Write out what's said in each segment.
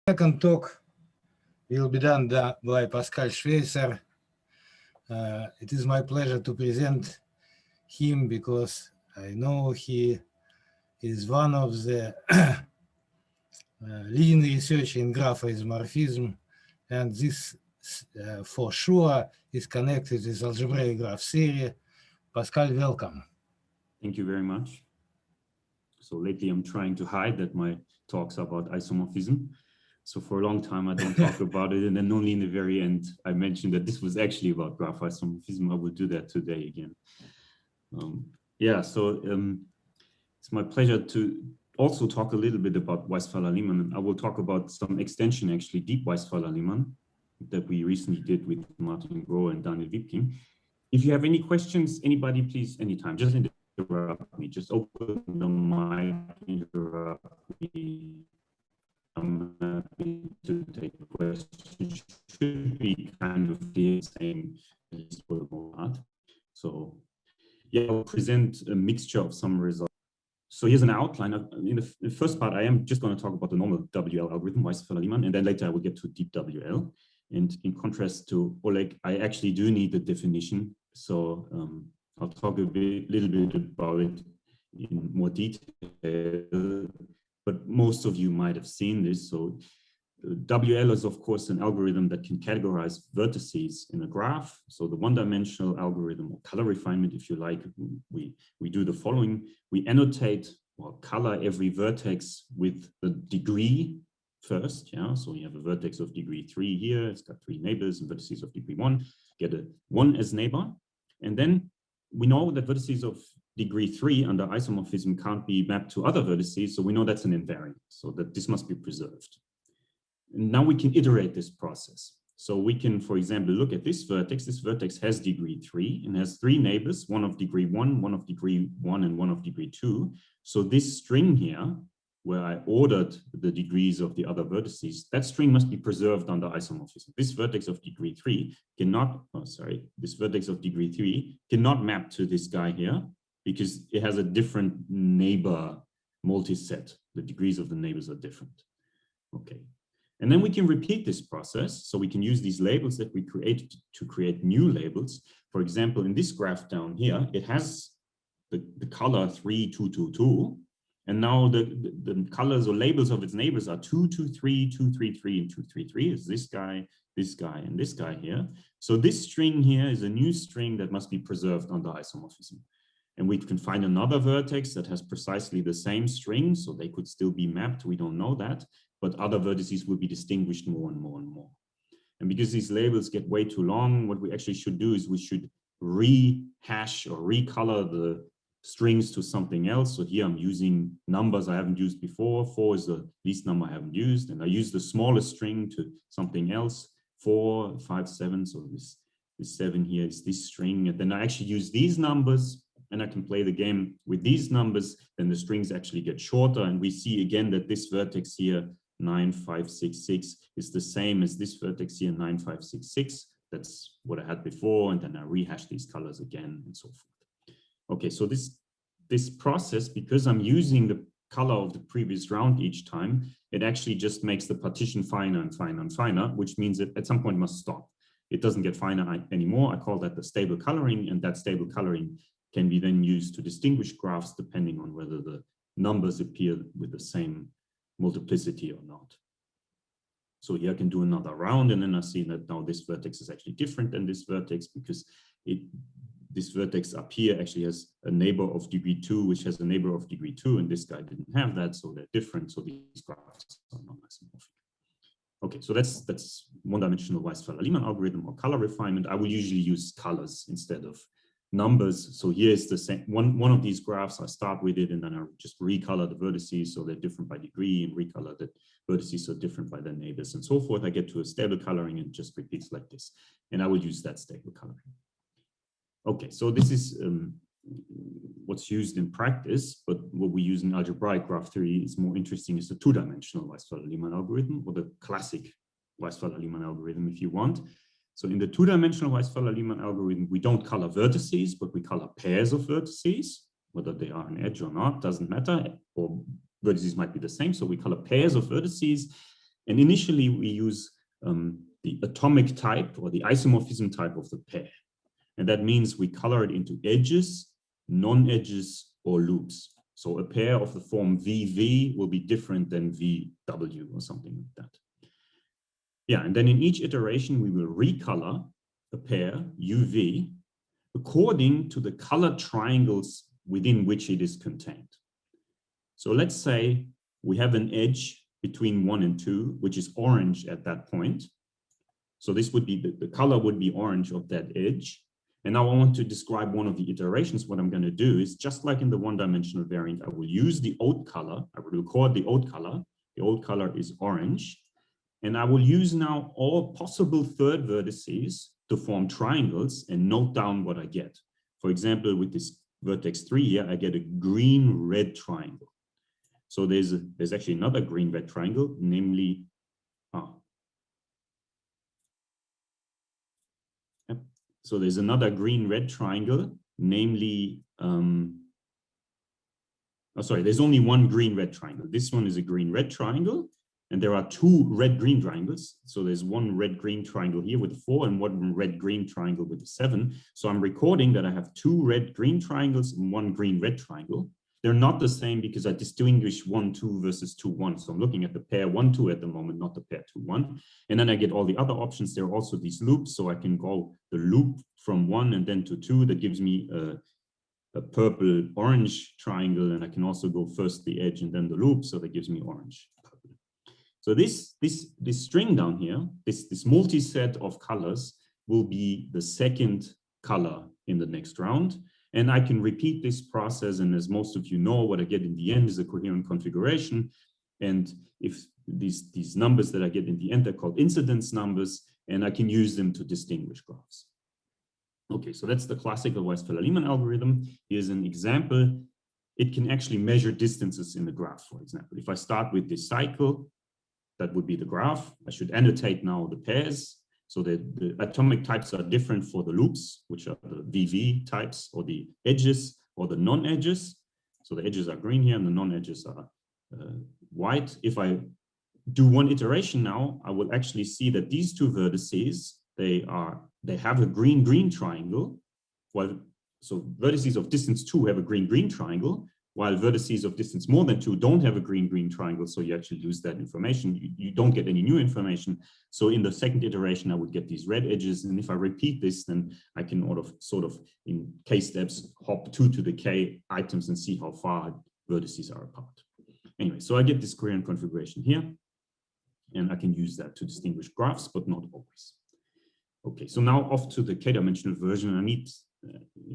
Second talk will be done by Pascal Schweitzer. It is my pleasure to present him because I know he is one of the leading researchers in graph isomorphism, and this for sure is connected with algebraic graph theory. Pascal, welcome. Thank you very much. So lately I'm trying to hide that my talks are about isomorphism. So for a long time I don't talk about it, and then only in the very end I mentioned that this was actually about graph isomorphism. I will do that today again. It's my pleasure to also talk a little bit about Weisfeiler-Leman, and I will talk about some extension, actually deep Weisfeiler-Leman, that we recently did with Martin Grohe and Daniel Wiebking. If you have any questions, anybody, please, anytime, just interrupt me, just open the mic, interrupt me. I'm happy to take questions. Should be kind of the same as that. So yeah, I'll present a mixture of some results. So here's an outline. In the first part, I am just going to talk about the normal WL algorithm, Weisfeiler-Leman, and then later I will get to deep WL. And in contrast to Oleg, I actually do need the definition. So I'll talk little bit about it in more detail. But most of you might have seen this. So WL is, of course, an algorithm that can categorize vertices in a graph. So the one-dimensional algorithm, or color refinement, if you like, we do the following. We annotate or color every vertex with the degree first. Yeah, so we have a vertex of degree 3 here. It's got 3 neighbors, and vertices of degree 1. Get a 1 as neighbor. And then we know that vertices of degree 3 under isomorphism can't be mapped to other vertices, so we know that's an invariant, so that this must be preserved. And now we can iterate this process. So we can, for example, look at this vertex. This vertex has degree 3 and has 3 neighbors, one of degree 1, one of degree 1, and one of degree 2. So this string here, where I ordered the degrees of the other vertices, that string must be preserved under isomorphism. This vertex of degree 3 cannot, this vertex of degree 3 cannot map to this guy here, because it has a different neighbor multiset. The degrees of the neighbors are different. Okay. And then we can repeat this process. So we can use these labels that we create to create new labels. For example, in this graph down here, it has the color 3, 2, 2, 2. And now the colors or labels of its neighbors are 2, 2, 3, 2, 3, 3, and 2, 3, 3. Is this guy, and this guy here. So this string here is a new string that must be preserved under isomorphism. And we can find another vertex that has precisely the same string, so they could still be mapped. We don't know that, but other vertices will be distinguished more and more and more. And because these labels get way too long, what we actually should do is we should rehash or recolor the strings to something else. So here I'm using numbers I haven't used before. 4 is the least number I haven't used, and I use the smallest string to something else. 4, 5, 7. So this 7 here is this string, and then I actually use these numbers. And I can play the game with these numbers, then the strings actually get shorter. And we see again that this vertex here, 9, 5, 6, 6, is the same as this vertex here, 9, 5, 6, 6. That's what I had before. And then I rehash these colors again and so forth. Okay, so this process, because I'm using the color of the previous round each time, it actually just makes the partition finer and finer and finer, which means it at some point must stop. It doesn't get finer anymore. I call that the stable coloring, and that stable coloring can be then used to distinguish graphs depending on whether the numbers appear with the same multiplicity or not. So here I can do another round, and then I see that now this vertex is actually different than this vertex, because this vertex up here actually has a neighbor of degree 2, which has a neighbor of degree 2, and this guy didn't have that, so they're different. So these graphs are non-isomorphic. Okay, so that's one-dimensional Weisfeiler-Leman algorithm or color refinement. I will usually use colors instead of numbers. So here's the same one of these graphs. I start with it, and then I just recolor the vertices so they're different by degree, and recolor the vertices so different by their neighbors, and so forth. I get to a stable coloring, and just repeats like this. And I will use that stable coloring. Okay, so this is what's used in practice, but what we use in algebraic graph theory is more interesting, is the two-dimensional Weisfeiler-Leman algorithm, or the classic Weisfeiler-Leman algorithm, if you want. So in the two-dimensional Weisfeiler-Leman algorithm, we don't color vertices, but we color pairs of vertices. Whether they are an edge or not doesn't matter, or vertices might be the same. So we color pairs of vertices, And initially we use the atomic type or the isomorphism type of the pair. And that means we color it into edges, non-edges, or loops. So a pair of the form VV will be different than VW or something like that. Yeah, and then in each iteration, we will recolor a pair UV according to the colored triangles within which it is contained. So let's say we have an edge between 1 and 2, which is orange at that point. So this would be, the color would be orange of that edge. And now I want to describe one of the iterations. What I'm going to do is, just like in the one-dimensional variant, I will use the old color. I will record the old color. The old color is orange. And I will use now all possible third vertices to form triangles and note down what I get. For example, with this vertex 3 here, I get a green-red triangle. So there's actually another green-red triangle, namely, so there's another green-red triangle, namely, there's only one green-red triangle. This one is a green-red triangle, and there are two red-green triangles. So there's one red-green triangle here with 4 and one red-green triangle with 7. So I'm recording that I have 2 red-green triangles and 1 green-red triangle. They're not the same because I distinguish 1, 2 versus 2, 1. So I'm looking at the pair 1, 2 at the moment, not the pair 2, 1. And then I get all the other options. There are also these loops. So I can go the loop from 1 and then to 2. That gives me a purple orange triangle. And I can also go first the edge and then the loop. So that gives me orange. So this string down here, this multi-set of colors will be the second color in the next round. And I can repeat this process. And as most of you know, what I get in the end is a coherent configuration. And if these numbers that I get in the end are called incidence numbers, and I can use them to distinguish graphs. Okay, so that's the classical Weisfeiler-Leman algorithm. Here's an example. It can actually measure distances in the graph, for example. If I start with this cycle, that would be the graph. I should annotate now the pairs. So the atomic types are different for the loops, which are the VV types, or the edges, or the non-edges. So the edges are green here and the non-edges are white. If I do one iteration now, I will actually see that these 2 vertices, they have a green-green triangle. So vertices of distance 2 have a green-green triangle, while vertices of distance more than 2 don't have a green-green triangle, so you actually lose that information. You don't get any new information. So in the second iteration, I would get these red edges. And if I repeat this, then I can sort of in k steps, hop 2 to the k items and see how far vertices are apart. Anyway, so I get this coherent configuration here, and I can use that to distinguish graphs, but not always. Okay, so now off to the k-dimensional version.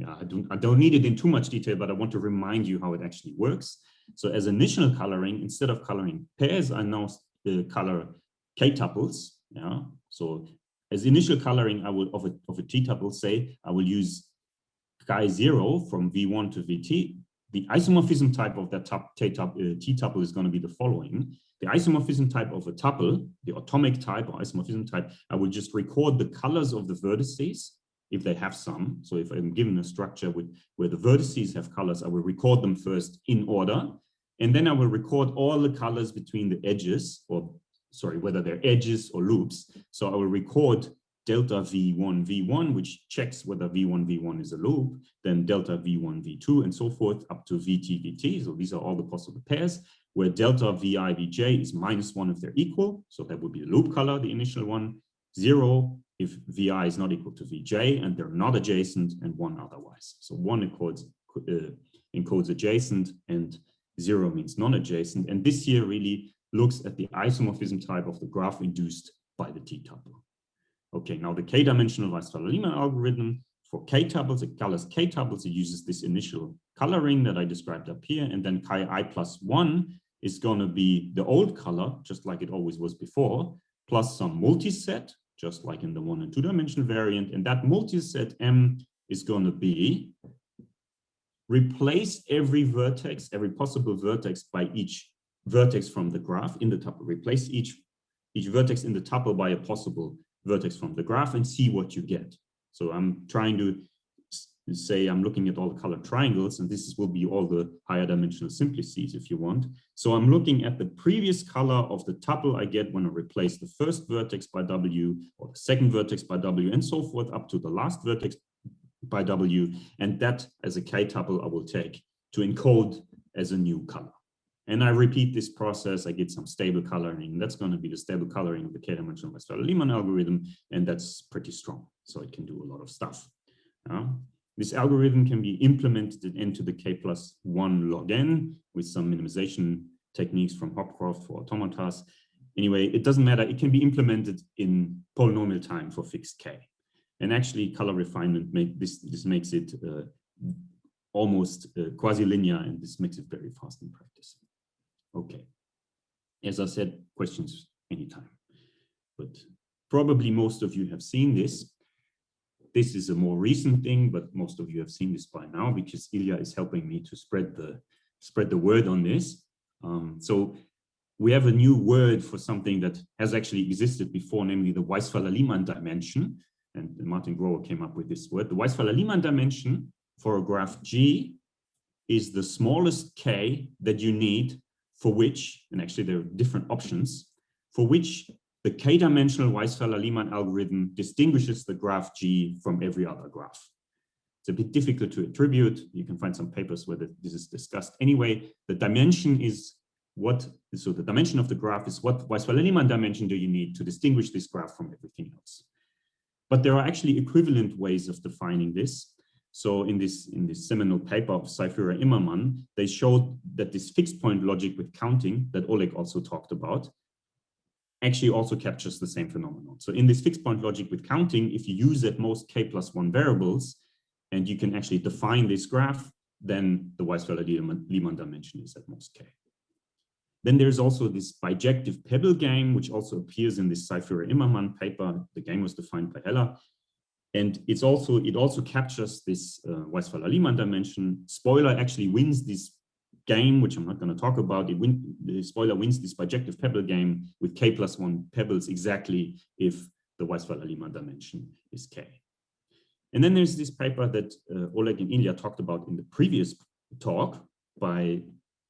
I don't need it in too much detail, but I want to remind you how it actually works. So as initial coloring, instead of coloring pairs, I now color k-tuples. Yeah. So as initial coloring, I will of a t-tuple, say I will use chi0 from v1 to vt. The isomorphism type of that t-tuple is going to be the following. The isomorphism type of a tuple, the atomic type or isomorphism type, I will just record the colors of the vertices if they have some. So if I'm given a structure where the vertices have colors, I will record them first in order. And then I will record all the colors between the edges, or sorry, whether they're edges or loops. So I will record delta V1, V1, which checks whether V1, V1 is a loop, then delta V1, V2, and so forth up to VT, VT. So these are all the possible pairs, where delta VI, Vj is -1 if they're equal. So that would be the loop color, the initial one. 0 if Vi is not equal to Vj and they're not adjacent, and 1 otherwise. So 1 encodes adjacent and 0 means non-adjacent. And this here really looks at the isomorphism type of the graph induced by the t-tuple. Okay, now the k-dimensional Weisfeiler-Leman algorithm for k-tuples, it colors k-tuples, it uses this initial coloring that I described up here, and then chi +1 is going to be the old color, just like it always was before, plus some multiset, just like in the 1- and 2-dimensional variant. And that multiset M is going to be replace every vertex, every possible vertex by each vertex from the graph in the tuple. Replace each vertex in the tuple by a possible vertex from the graph and see what you get. So I'm trying to say I'm looking at all the colored triangles, and this will be all the higher dimensional simplices if you want. So I'm looking at the previous color of the tuple I get when I replace the first vertex by W, or the second vertex by W, and so forth up to the last vertex by W, and that as a K tuple I will take to encode as a new color. And I repeat this process, I get some stable coloring. That's going to be the stable coloring of the Kdimensional Weisfeiler-Leman algorithm, and that's pretty strong. So it can do a lot of stuff. This algorithm can be implemented into the K+1 log n with some minimization techniques from Hopcroft for automatas. Anyway, it doesn't matter. It can be implemented in polynomial time for fixed K. And actually, color refinement this makes it almost quasi-linear, and this makes it very fast in practice. Okay. As I said, questions anytime. But probably most of you have seen this. This is a more recent thing, but most of you have seen this by now because Ilya is helping me to spread the word on this. So we have a new word for something that has actually existed before, namely the Weisfeiler-Leman dimension. And Martin Grohe came up with this word. The Weisfeiler-Leman dimension for a graph G is the smallest K that you need for which, and actually there are different options, for which the K-dimensional Weisfeiler-Leman algorithm distinguishes the graph G from every other graph. It's a bit difficult to attribute. You can find some papers where this is discussed. Anyway, the dimension is so the dimension of the graph is what Weisfeiler-Leman dimension do you need to distinguish this graph from everything else. But there are actually equivalent ways of defining this. So in this seminal paper of Weisfeiler-Leman, they showed that this fixed point logic with counting that Oleg also talked about actually also captures the same phenomenon. So in this fixed point logic with counting, if you use at most K+1 variables, and you can actually define this graph, then the Weisfeiler-Leman dimension is at most K. Then there's also this bijective pebble game, which also appears in this Weisfeiler-Leman paper. The game was defined by Heller. And it also captures this Weisfeiler-Leman dimension. Spoiler actually wins this game, which I'm not going to talk about. The spoiler wins this bijective pebble game with K+1 pebbles exactly if the Weisfeiler-Leman dimension is K. And then there's this paper that Oleg and Ilya talked about in the previous talk by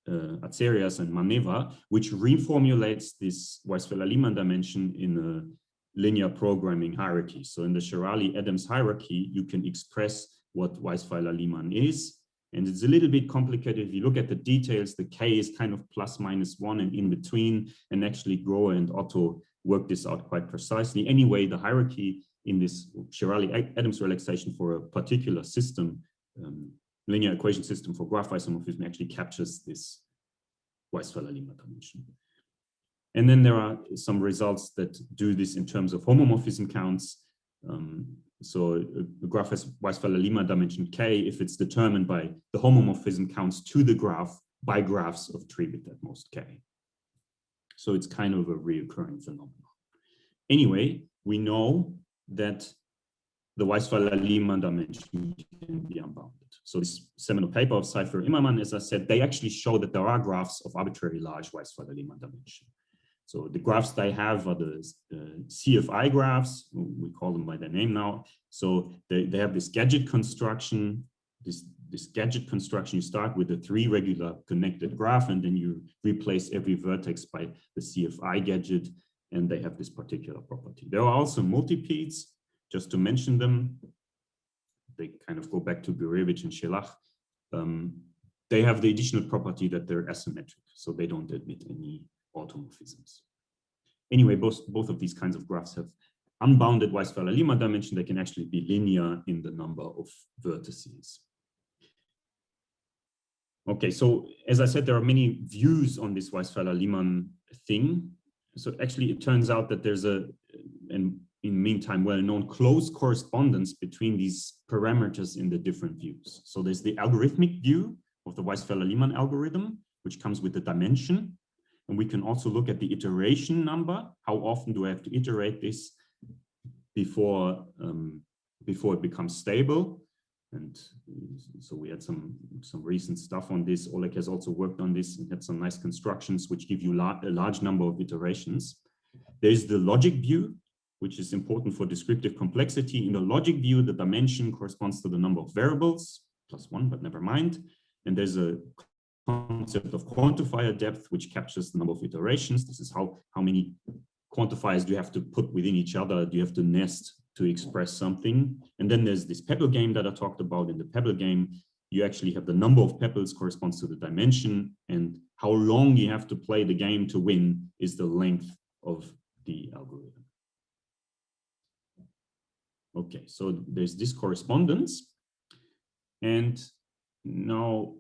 Atserias and Maneva, which reformulates this Weisfeiler-Leman dimension in a linear programming hierarchy. So in the Shirali-Adams hierarchy, you can express what Weisfeiler-Leman is. And it's a little bit complicated. If you look at the details, the K is kind of ±1 and in between, and actually Grohe and Otto work this out quite precisely. Anyway, the hierarchy in this Shirali-Adams relaxation for a particular system, linear equation system for graph isomorphism, actually captures this Weisfeiler-Leman dimension. And then there are some results that do this in terms of homomorphism counts. So a graph has Weisfeiler-Leman dimension K if it's determined by the homomorphism counts to the graph by graphs of tree width at most K. So it's kind of a recurring phenomenon. Anyway, we know that the Weisfeiler-Leman dimension can be unbounded. So this seminal paper of Weisfeiler-Leman, as I said, they actually show that there are graphs of arbitrarily large Weisfeiler-Leman dimension. So the graphs they have are the CFI graphs, we call them by their name now. So they have this gadget construction, this gadget construction, you start with a 3 regular connected graph, and then you replace every vertex by the CFI gadget, and they have this particular property. There are also multipedes, just to mention them. They kind of go back to Gurevich and Shelach. They have the additional property that they're asymmetric, so they don't admit any automorphisms. Anyway, both of these kinds of graphs have unbounded Weisfeiler-Leman dimension. They can actually be linear in the number of vertices. Okay, so as I said, there are many views on this Weisfeiler-Leman thing. So actually, it turns out that there's and in the meantime, well-known close correspondence between these parameters in the different views. So there's the algorithmic view of the Weisfeiler-Leman algorithm, which comes with the dimension. And we can also look at the iteration number. How often do I have to iterate this before it becomes stable? And so we had some recent stuff on this. Oleg has also worked on this and had some nice constructions which give you a large number of iterations. There's the logic view, which is important for descriptive complexity. In the logic view, the dimension corresponds to the number of variables, +1, but never mind. And there's a concept of quantifier depth, which captures the number of iterations. This is how many quantifiers do you have to put within each other? Do you have to nest to express something? And then there's this pebble game that I talked about. In the pebble game, you actually have the number of pebbles corresponds to the dimension, and how long you have to play the game to win is the length of the algorithm. Okay, so there's this correspondence. And now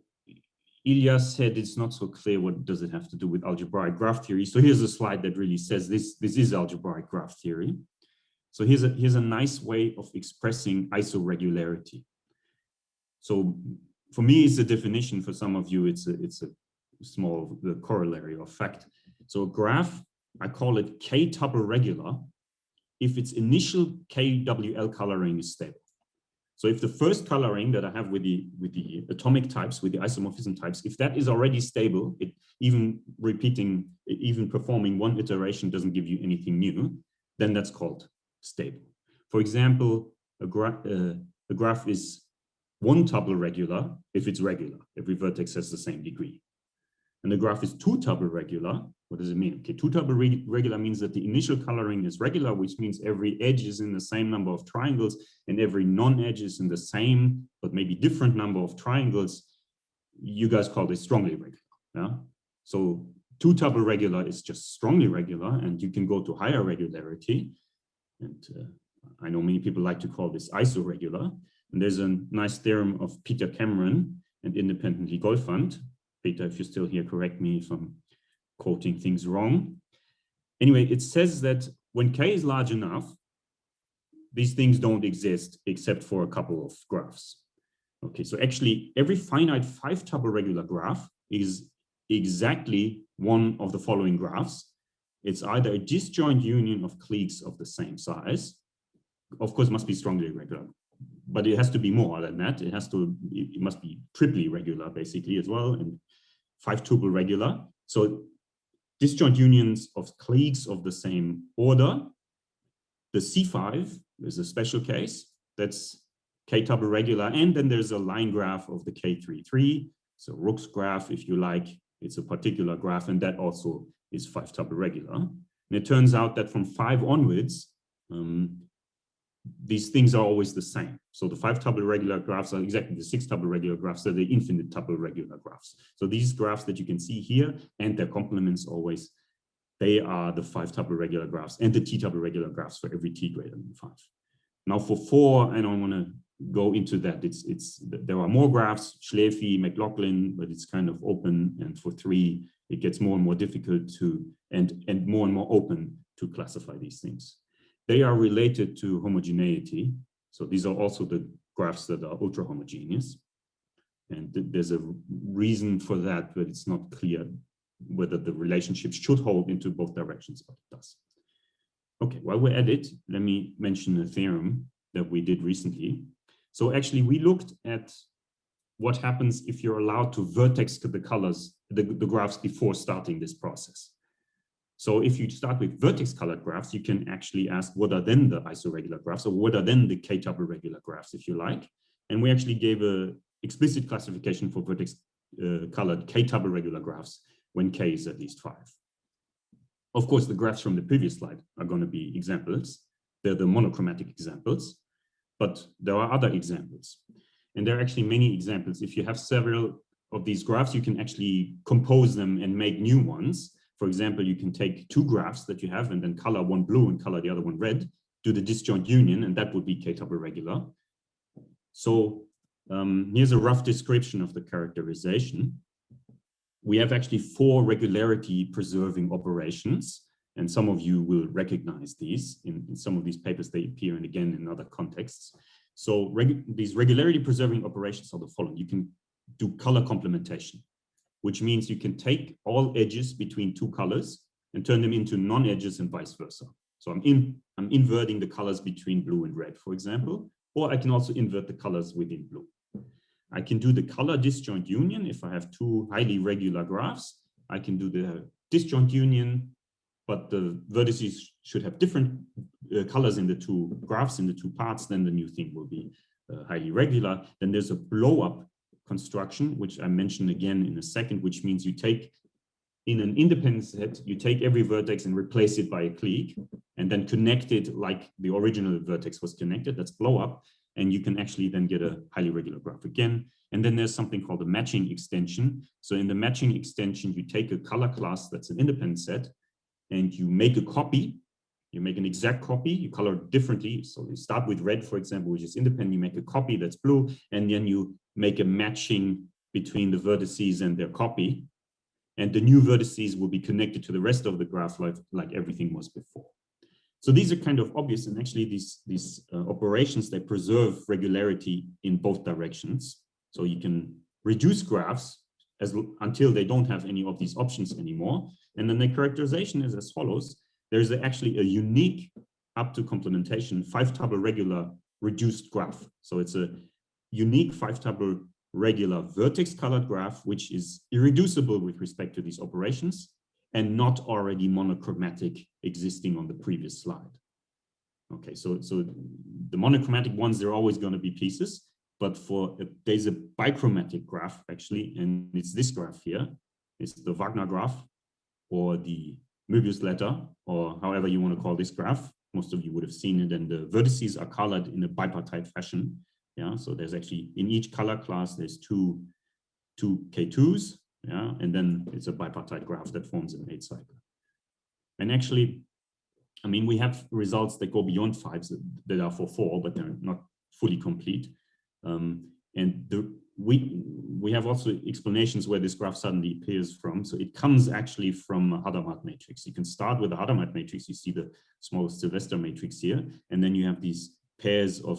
Ilya said it's not so clear what does it have to do with algebraic graph theory. So here's a slide that really says this is algebraic graph theory. So here's a nice way of expressing isoregularity. So for me, it's a definition. For some of you, it's a small corollary or fact. So a graph, I call it K-tuple regular if its initial KWL coloring is stable. So if the first coloring that I have with the atomic types, with the isomorphism types, if that is already stable, even performing one iteration doesn't give you anything new, then that's called stable. For example, a graph is one tuple regular if it's regular. Every vertex has the same degree. And the graph is two tuple regular. What does it mean? Okay, two tuple regular means that the initial coloring is regular, which means every edge is in the same number of triangles and every non-edge is in the same, but maybe different number of triangles. You guys call this strongly regular. Yeah? So two tuple regular is just strongly regular, and you can go to higher regularity. And I know many people like to call this isoregular. And there's a nice theorem of Peter Cameron and independently Golfand. Peter, if you're still here, correct me if I'm quoting things wrong. Anyway, it says that when K is large enough, these things don't exist except for a couple of graphs. Okay, so actually every finite 5-tuple regular graph is exactly one of the following graphs. It's either a disjoint union of cliques of the same size. Of course, it must be strongly regular, but it has to be more than that. It must be triply regular basically as well, and 5-tuple regular. So disjoint unions of cliques of the same order. The C5 is a special case. That's K-tuple regular. And then there's a line graph of the K33. So Rook's graph, if you like, it's a particular graph, and that also is 5-tuple regular. And it turns out that from 5 onwards, these things are always the same. So the 5-tuple regular graphs are exactly the 6-tuple regular graphs, so the infinite tuple regular graphs. So these graphs that you can see here and their complements always, they are the 5-tuple regular graphs and the t-tuple regular graphs for every t greater than 5. Now for 4, I don't want to go into that. There are more graphs, Schläfi, McLaughlin, but it's kind of open. And for 3, it gets more and more difficult to, and more open to classify these things. They are related to homogeneity. So these are also the graphs that are ultra homogeneous. And there's a reason for that, but it's not clear whether the relationship should hold into both directions, but it does. Okay, while we're at it, let me mention a theorem that we did recently. So actually we looked at what happens if you're allowed to vertex the colors, the graphs before starting this process. So if you start with vertex colored graphs, you can actually ask what are then the isoregular graphs, or what are then the K-tuple regular graphs, if you like. And we actually gave an explicit classification for vertex colored K-tuple regular graphs when K is at least 5. Of course, the graphs from the previous slide are going to be examples. They're the monochromatic examples, but there are other examples. And there are actually many examples. If you have several of these graphs, you can actually compose them and make new ones. For example, you can take 2 graphs that you have and then color one blue and color the other one red, do the disjoint union, and that would be K-tuple regular. So here's a rough description of the characterization. We have actually 4 regularity preserving operations, and some of you will recognize these. In some of these papers, they appear and again in other contexts. So these regularity preserving operations are the following. You can do color complementation, which means you can take all edges between 2 colors and turn them into non-edges and vice versa. So I'm inverting the colors between blue and red, for example, or I can also invert the colors within blue. I can do the color disjoint union if I have 2 highly regular graphs. I can do the disjoint union, but the vertices should have different colors in the two graphs, in the two parts, then the new thing will be highly regular. Then there's a blow-up construction, which I mentioned again in a second, which means you take in an independent set, you take every vertex and replace it by a clique, and then connect it like the original vertex was connected. That's blow-up. And you can actually then get a highly regular graph again. And then there's something called a matching extension. So in the matching extension, you take a color class that's an independent set, and you make a copy. You make an exact copy, you color it differently. So you start with red, for example, which is independent. You make a copy that's blue, and then you make a matching between the vertices and their copy. And the new vertices will be connected to the rest of the graph like everything was before. So these are kind of obvious, and actually these operations, they preserve regularity in both directions. So you can reduce graphs until they don't have any of these options anymore. And then the characterization is as follows. There's actually a unique, up to complementation, 5-tuple regular reduced graph. So it's a unique 5-tuple regular vertex colored graph, which is irreducible with respect to these operations and not already monochromatic existing on the previous slide. Okay, so the monochromatic ones, they're always going to be pieces, but there's a bichromatic graph actually, and it's this graph here. It's the Wagner graph or the Möbius letter, or however you want to call this graph. Most of you would have seen it, and the vertices are colored in a bipartite fashion. Yeah, so there's actually in each color class, there's two K2s, yeah, and then it's a bipartite graph that forms an 8 cycle. And actually, I mean, we have results that go beyond 5 that are for 4, but they're not fully complete. And we have also explanations where this graph suddenly appears from. So it comes actually from a Hadamard matrix. You can start with a Hadamard matrix. You see the small Sylvester matrix here, and then you have these pairs of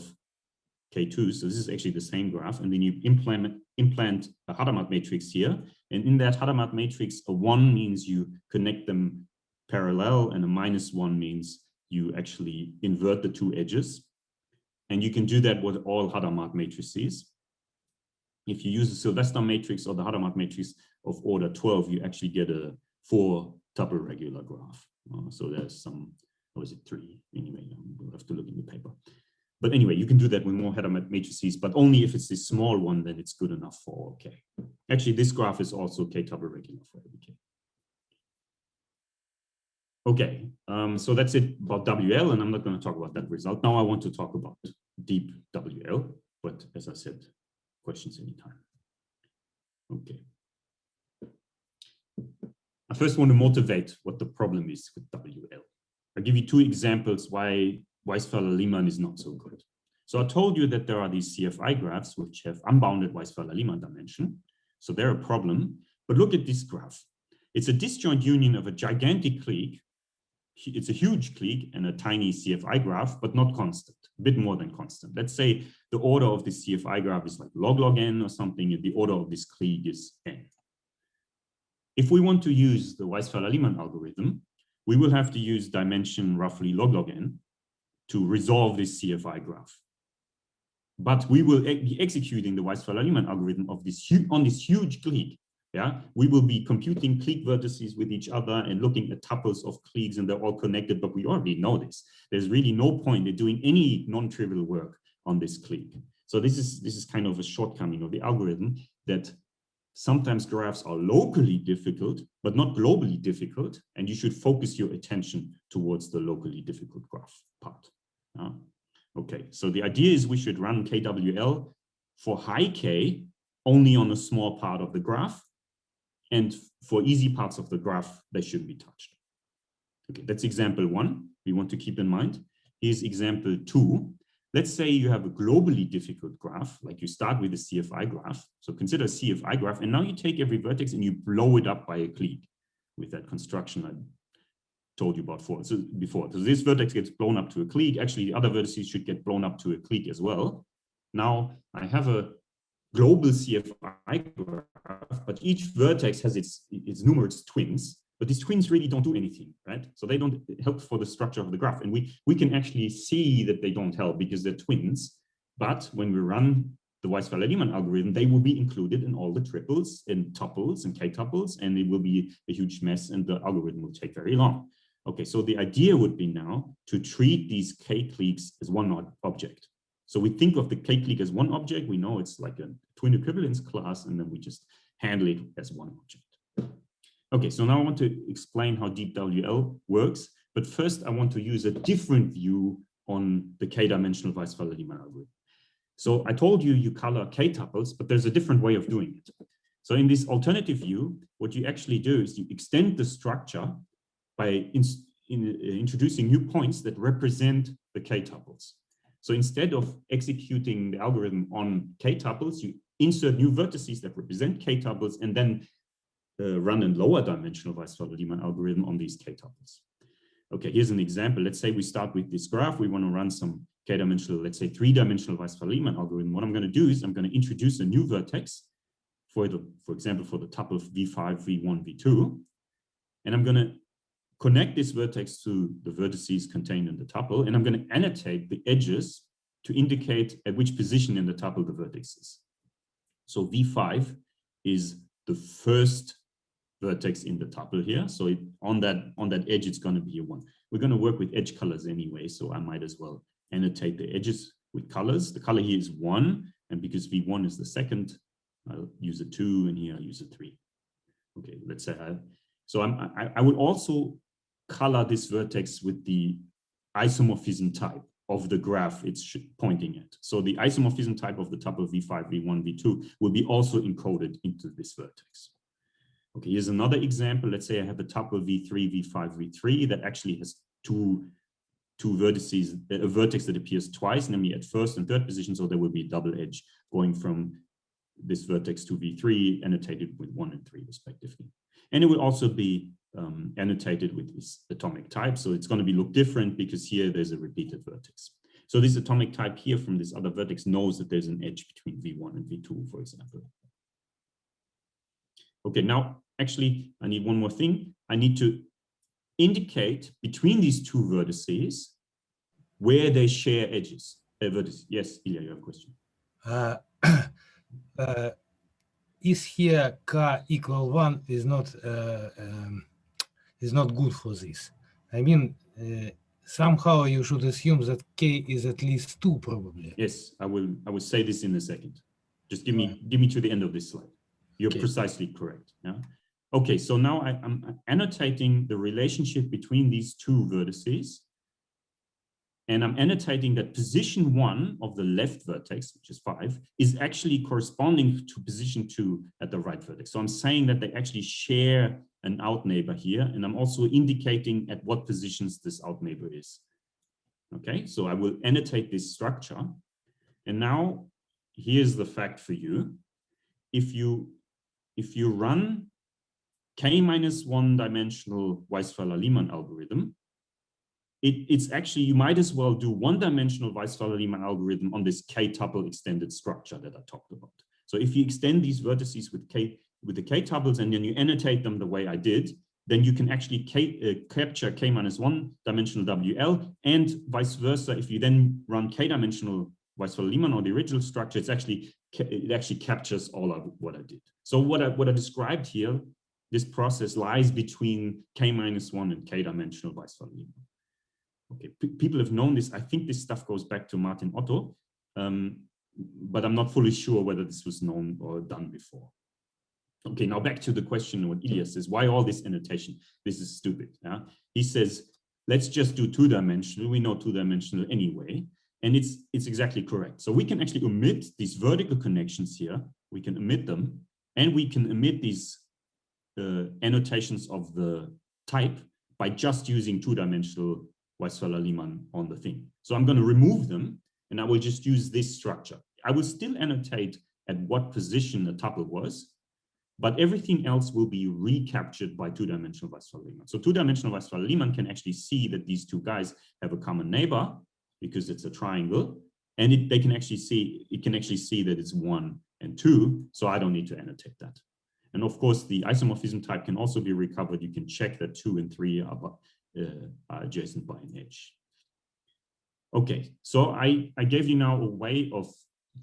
K2. So this is actually the same graph, and then you implant a Hadamard matrix here. And in that Hadamard matrix, a 1 means you connect them parallel, and a -1 means you actually invert the two edges. And you can do that with all Hadamard matrices. If you use a Sylvester matrix or the Hadamard matrix of order 12, you actually get a 4-tuple regular graph. So there's some, or is it 3? Anyway, we'll have to look in the paper. But anyway, you can do that with more Hadamard matrices, but only if it's this small one, then it's good enough for all K. Actually, this graph is also K-tuple regular for every K. Okay, so that's it about WL, and I'm not going to talk about that result. Now I want to talk about deep WL, but as I said, questions anytime. Okay. I first want to motivate what the problem is with WL. I'll give you 2 examples why Weisfeiler-Leman is not so good. So I told you that there are these CFI graphs which have unbounded Weisfeiler-Leman dimension. So they're a problem, but look at this graph. It's a disjoint union of a gigantic clique. It's a huge clique and a tiny CFI graph, but not constant, a bit more than constant. Let's say the order of this CFI graph is like log n or something, and the order of this clique is n. If we want to use the Weisfeiler-Leman algorithm, we will have to use dimension roughly log n to resolve this CFI graph. But we will be executing the Weisfeiler-Leman algorithm of on this huge clique. Yeah, we will be computing clique vertices with each other and looking at tuples of cliques, and they're all connected, but we already know this. There's really no point in doing any non-trivial work on this clique. So this is kind of a shortcoming of the algorithm, that sometimes graphs are locally difficult, but not globally difficult, and you should focus your attention towards the locally difficult graph part. Okay, so the idea is we should run KWL for high K only on a small part of the graph, and for easy parts of the graph, they shouldn't be touched. Okay, that's example 1 we want to keep in mind. Here's example 2. Let's say you have a globally difficult graph, like you start with a CFI graph. So consider a CFI graph, and now you take every vertex and you blow it up by a clique with that construction I told you about before. So this vertex gets blown up to a clique. Actually, the other vertices should get blown up to a clique as well. Now I have a global CFI graph, but each vertex has its numerous twins, but these twins really don't do anything, right? So they don't help for the structure of the graph. And we can actually see that they don't help because they're twins. But when we run the Weisfeiler-Leman algorithm, they will be included in all the triples and tuples and K-tuples, and it will be a huge mess, and the algorithm will take very long. Okay, so the idea would be now to treat these k-cliques as one object. So we think of the k-clique as one object. We know it's like a twin equivalence class, and then we just handle it as one object. Okay, so now I want to explain how deep WL works. But first, I want to use a different view on the k-dimensional Weisfeiler-Leman algorithm. So I told you you color k-tuples, but there's a different way of doing it. So in this alternative view, what you actually do is you extend the structure by introducing new points that represent the k-tuples. So instead of executing the algorithm on k-tuples, you insert new vertices that represent k-tuples and then run a lower dimensional Weisfeiler-Leman algorithm on these k-tuples. Okay, here's an example. Let's say we start with this graph. We want to run some k-dimensional, let's say 3-dimensional Weisfeiler-Leman algorithm. What I'm going to do is I'm going to introduce a new vertex for example, for the tuple v5, v1, v2. And I'm going to connect this vertex to the vertices contained in the tuple. And I'm going to annotate the edges to indicate at which position in the tuple the vertex is. So v5 is the first vertex in the tuple here. So on that edge, it's going to be a 1. We're going to work with edge colors anyway, so I might as well annotate the edges with colors. The color here is 1, and because v1 is the second, I'll use a 2, and here I'll use a 3. Okay, let's say I would also color this vertex with the isomorphism type of the graph it's pointing at. So the isomorphism type of the tuple v5, v1, v2 will be also encoded into this vertex. Okay, here's another example. Let's say I have a tuple v3, v5, v3 that actually has two vertices, a vertex that appears twice, namely at first and third position. So there will be a double edge going from this vertex to v3, annotated with 1 and 3 respectively. And it will also be annotated with this atomic type. So it's going to look different because here there's a repeated vertex. So this atomic type here from this other vertex knows that there's an edge between v1 and v2, for example. Okay, now actually I need one more thing. I need to indicate between these two vertices where they share edges. Vertices. Yes, Ilya, you have a question. Is here k equal 1 is not good for this. I mean, somehow you should assume that k is at least 2 probably. Yes, I will say this in a second. Just give me to the end of this slide. You're precisely correct. Yeah. Okay, so now I'm annotating the relationship between these two vertices. And I'm annotating that position 1 of the left vertex, which is 5, is actually corresponding to position 2 at the right vertex. So I'm saying that they actually share an out neighbor here. And I'm also indicating at what positions this out neighbor is. Okay, so I will annotate this structure. And now here's the fact for you. If you run k-1 dimensional Weisfeiler-Leman algorithm, it's actually, you might as well do 1-dimensional Weisfeiler-Leman algorithm on this k-tuple extended structure that I talked about. So if you extend these vertices with the k-tuples and then you annotate them the way I did, then you can actually capture k-1 dimensional WL, and vice versa. If you then run k-dimensional Weisfeiler-Leman or the original structure, it actually captures all of what I did. So what I described here, this process lies between k-1 and k-dimensional Weisfeiler-Leman. Okay, people have known this. I think this stuff goes back to Martin Otto, but I'm not fully sure whether this was known or done before. Okay, now back to the question what Ilya says, why all this annotation? This is stupid. Yeah? He says, let's just do 2-dimensional. We know 2-dimensional anyway, and it's exactly correct. So we can actually omit these vertical connections here. We can omit them, and we can omit these annotations of the type by just using 2-dimensional Weisfeiler-Leman on the thing. So I'm going to remove them, and I will just use this structure. I will still annotate at what position the tuple was, but everything else will be recaptured by 2-dimensional Weisfeiler-Leman. So 2-dimensional Weisfeiler-Leman can actually see that these two guys have a common neighbor because it's a triangle, and it can actually see that it's 1 and 2. So I don't need to annotate that. And of course, the isomorphism type can also be recovered. You can check that 2 and 3 are adjacent by an edge. Okay, so I gave you now a way of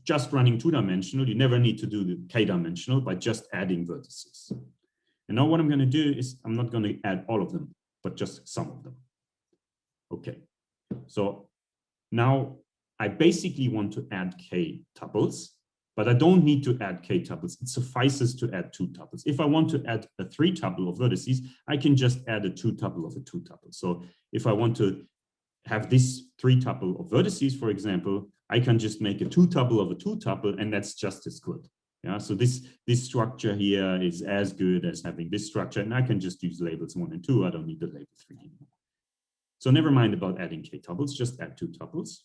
just running 2-dimensional. You never need to do the k-dimensional by just adding vertices. And now what I'm going to do is I'm not going to add all of them. but just some of them. Okay, so now I basically want to add k tuples, but I don't need to add k tuples. It suffices to add 2 tuples. If I want to add a 3 tuple of vertices, I can just add a 2 tuple of a 2 tuple. So if I want to have this 3 tuple of vertices, for example, I can just make a 2 tuple of a 2 tuple, and that's just as good. Yeah, so this structure here is as good as having this structure, and I can just use labels 1 and 2. I don't need the label 3 anymore. So never mind about adding k tuples, just add 2 tuples.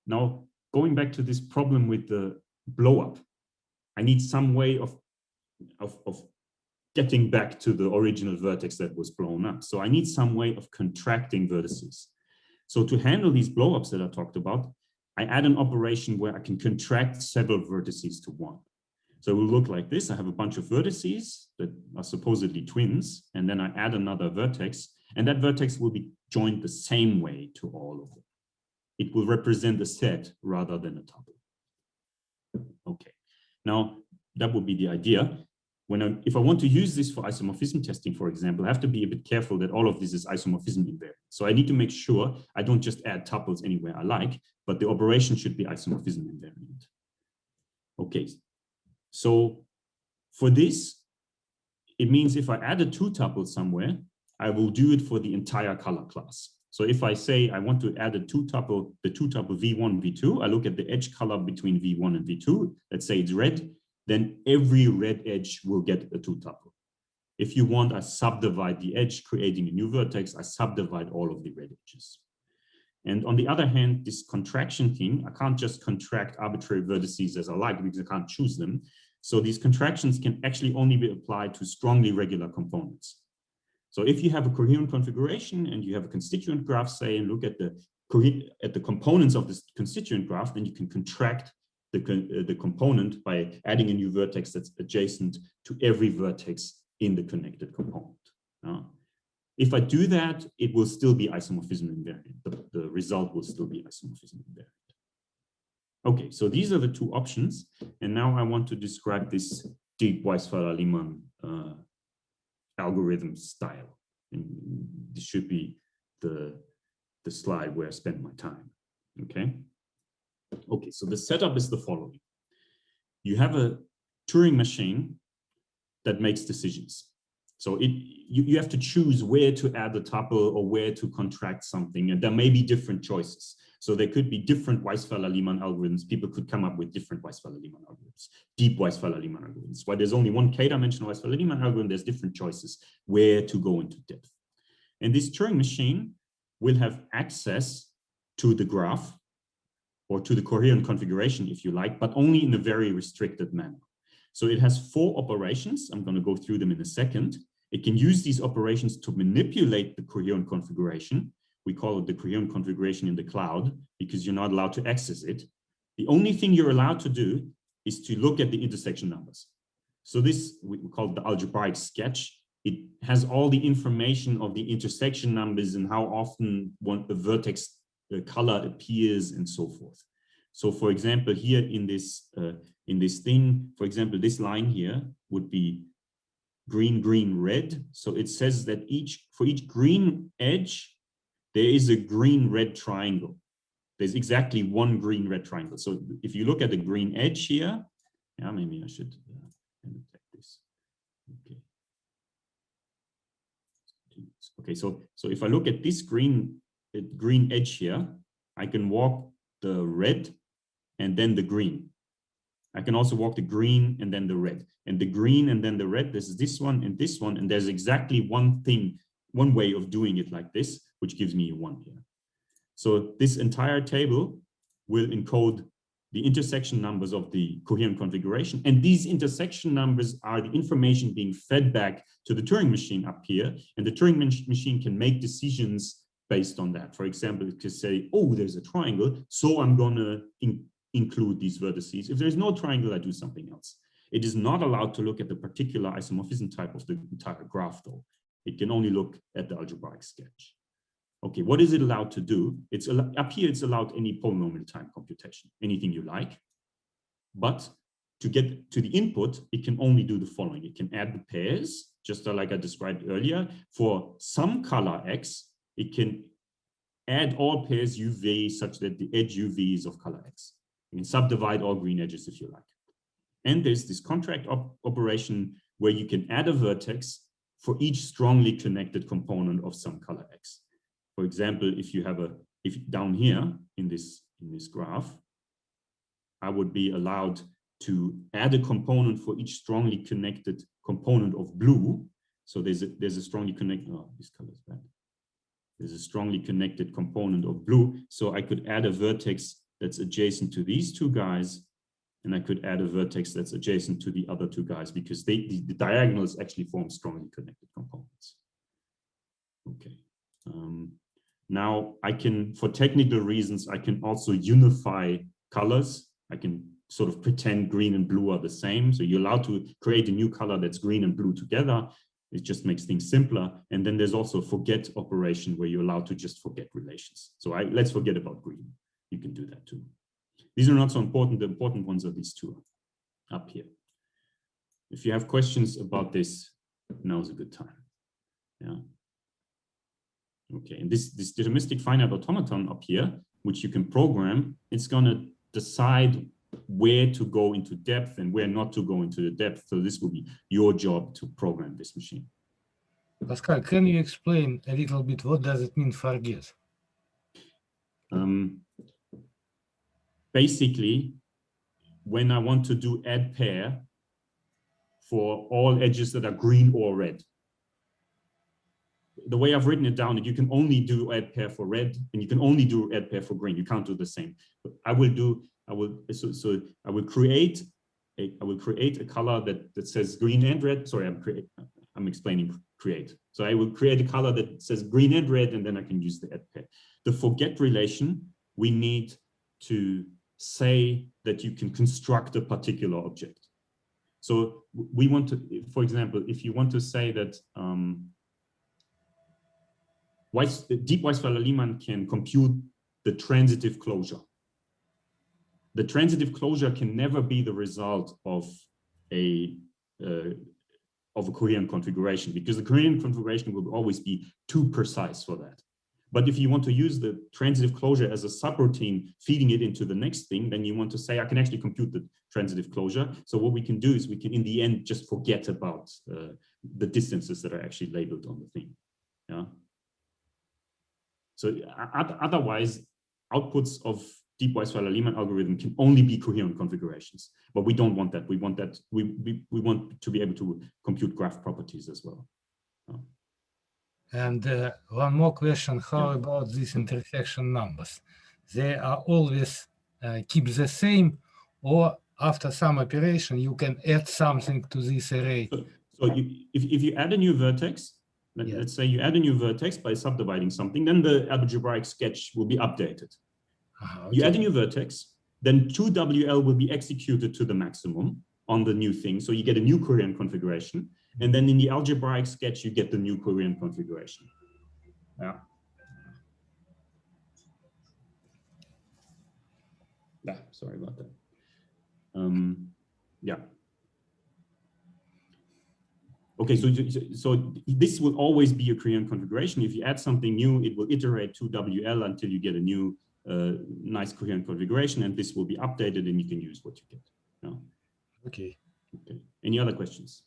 Now, going back to this problem with the blow up, I need some way of getting back to the original vertex that was blown up. So I need some way of contracting vertices. So to handle these blow ups that I talked about, I add an operation where I can contract several vertices to 1. So it will look like this. I have a bunch of vertices that are supposedly twins, and then I add another vertex, and that vertex will be joined the same way to all of them. It will represent a set rather than a tuple. Okay, now that would be the idea. If I want to use this for isomorphism testing, for example, I have to be a bit careful that all of this is isomorphism invariant. So I need to make sure I don't just add tuples anywhere I like, but the operation should be isomorphism invariant. Okay, so for this, it means if I add a 2 tuple somewhere, I will do it for the entire color class. So if I say I want to add a 2 tuple, the 2 tuple V1, V2, I look at the edge color between V1 and V2, let's say it's red, then every red edge will get a 2 tuple. If you want, I subdivide the edge, creating a new vertex, I subdivide all of the red edges. And on the other hand, this contraction thing, I can't just contract arbitrary vertices as I like because I can't choose them. So these contractions can actually only be applied to strongly regular components. So if you have a coherent configuration and you have a constituent graph, say, and look at the components of this constituent graph, then you can contract the component by adding a new vertex that's adjacent to every vertex in the connected component. If I do that, it will still be isomorphism invariant. The result will still be isomorphism invariant. Okay, so these are the 2 options. And now I want to describe this deep Weisfeiler-Leman algorithm style. And this should be the slide where I spend my time. Okay. Okay, so the setup is the following. You have a Turing machine that makes decisions. So you have to choose where to add a tuple or where to contract something, and there may be different choices. So there could be different Weisfeiler-Leman algorithms. People could come up with different Weisfeiler-Leman algorithms, deep Weisfeiler-Leman algorithms. While there's only one Kdimensional Weisfeiler-Leman algorithm, there's different choices where to go into depth. And this Turing machine will have access to the graph or to the coherent configuration, if you like, but only in a very restricted manner. So it has 4 operations. I'm going to go through them in a second. It can use these operations to manipulate the coherent configuration. We call it the coherent configuration in the cloud because you're not allowed to access it. The only thing you're allowed to do is to look at the intersection numbers. So this, we call it the algebraic sketch. It has all the information of the intersection numbers and how often a vertex color appears and so forth. So for example, here in this thing, for example, this line here would be green, green, red. So it says that for each green edge, there is a green, red triangle. There's exactly one green, red triangle. So if you look at the green edge here, yeah, maybe I should annotate this. Okay. Okay, so if I look at this green edge here, I can walk the red and then the green. I can also walk the green and then the red. And the green and then the red, this is this one, and there's exactly one way of doing it like this, which gives me a 1 here. So this entire table will encode the intersection numbers of the coherent configuration. And these intersection numbers are the information being fed back to the Turing machine up here. And the Turing machine can make decisions based on that. For example, it could say, oh, there's a triangle, so I'm going to include these vertices. If there's no triangle, I do something else. It is not allowed to look at the particular isomorphism type of the entire graph, though. It can only look at the algebraic sketch. Okay, what is it allowed to do? Up here, it's allowed any polynomial time computation, anything you like. But to get to the input, it can only do the following. It can add the pairs, just like I described earlier. For some color X, it can add all pairs UV such that the edge UV is of color X. You can subdivide all green edges if you like. And there's this contract operation where you can add a vertex for each strongly connected component of some color X. For example, if you have down here in this graph, I would be allowed to add a component for each strongly connected component of blue. So there's a strongly connected, oh, this color is bad. There's a strongly connected component of blue. So I could add a vertex that's adjacent to these two guys, and I could add a vertex that's adjacent to the other two guys because the diagonals actually form strongly connected components. Okay. Now I can, for technical reasons, I can also unify colors. I can sort of pretend green and blue are the same. So you're allowed to create a new color that's green and blue together. It just makes things simpler. And then there's also a forget operation where you're allowed to just forget relations. So let's forget about green. You can do that too. These are not so important. The important ones are these two up here. If you have questions about this, now's a good time. Yeah. Okay, and this deterministic finite automaton up here, which you can program, it's gonna decide where to go into depth and where not to go into the depth. So this will be your job to program this machine. Pascal, can you explain a little bit what does it mean forget? Basically, when I want to do add pair for all edges that are green or red, the way I've written it down, you can only do add pair for red and you can only do add pair for green. You can't do the same. But I will create a color that says green and red. Sorry, I'm explaining create. So I will create a color that says green and red, and then I can use the add pair. The forget relation, we need to say that you can construct a particular object. So we want to, for example, if you want to say that deep Weisfeiler-Leman can compute the transitive closure. The transitive closure can never be the result of a coherent configuration, because the coherent configuration will always be too precise for that. But if you want to use the transitive closure as a subroutine, feeding it into the next thing, then you want to say, I can actually compute the transitive closure. So what we can do is we can, in the end, just forget about the distances that are actually labeled on the thing. Yeah. So otherwise, outputs of deep Weisfeiler-Leman algorithm can only be coherent configurations, but we don't want that. We want that. We want to be able to compute graph properties as well. And one more question: how about these intersection numbers? They are always keep the same, or after some operation you can add something to this array? So if you add a new vertex, let's say you add a new vertex by subdividing something, then the algebraic sketch will be updated. Okay. You add a new vertex, then 2WL will be executed to the maximum on the new thing. So you get a new coherent configuration. And then in the algebraic sketch, you get the new coherent configuration. Yeah. Yeah, sorry about that. Yeah. Okay, so this will always be a coherent configuration. If you add something new, it will iterate 2WL until you get a new nice coherent configuration, and this will be updated and you can use what you get. Yeah. Okay. Okay. Any other questions?